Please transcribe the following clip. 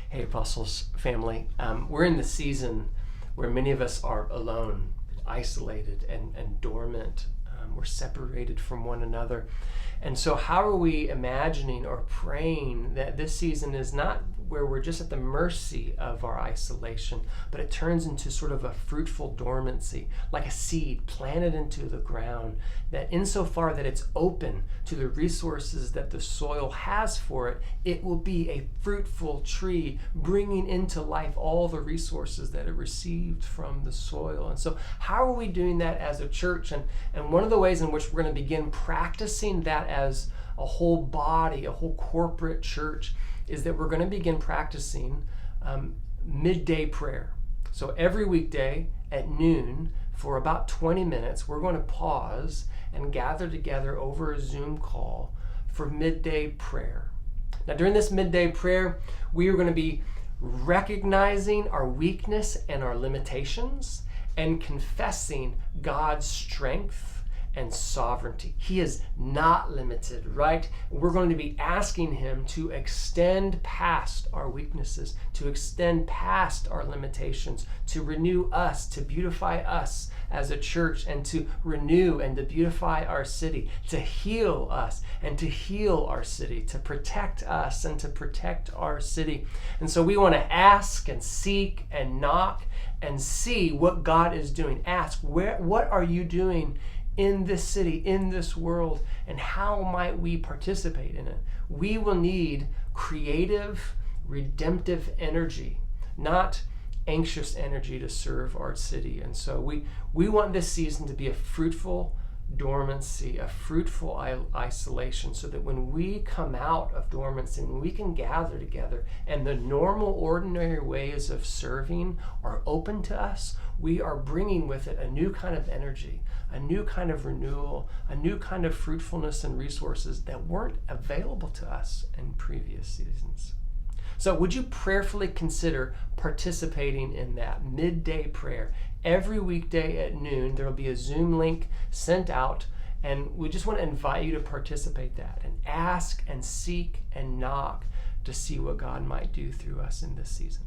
Hey, Apostles family. We're in the season where many of us are alone, isolated, and dormant. We're separated from one another. And so how are we imagining or praying that this season is not where we're just at the mercy of our isolation, but it turns into sort of a fruitful dormancy, like a seed planted into the ground, that insofar that it's open to the resources that the soil has for it, it will be a fruitful tree, bringing into life all the resources that it received from the soil. And so how are we doing that as a church? And one of the ways in which we're going to begin practicing that as a whole body, a whole corporate church, is that we're going to begin practicing midday prayer. So every weekday at noon, for about 20 minutes, we're going to pause and gather together over a Zoom call for midday prayer. Now, during this midday prayer, we are going to be recognizing our weakness and our limitations and confessing God's strength and sovereignty. He is not limited, right? We're going to be asking him to extend past our weaknesses, to extend past our limitations, to renew us, to beautify us as a church, and to renew and to beautify our city, to heal us and to heal our city, to protect us and to protect our city. And so we want to ask and seek and knock and see what God is doing. Ask, what are you doing in this city, in this world, and how might we participate in it? We will need creative, redemptive energy, not anxious energy to serve our city. And so we want this season to be a fruitful dormancy, a fruitful isolation, so that when we come out of dormancy, when we can gather together and the normal, ordinary ways of serving are open to us, we are bringing with it a new kind of energy, a new kind of renewal, a new kind of fruitfulness and resources that weren't available to us in previous seasons. So would you prayerfully consider participating in that midday prayer? Every weekday at noon, there will be a Zoom link sent out, and we just want to invite you to participate that and ask and seek and knock to see what God might do through us in this season.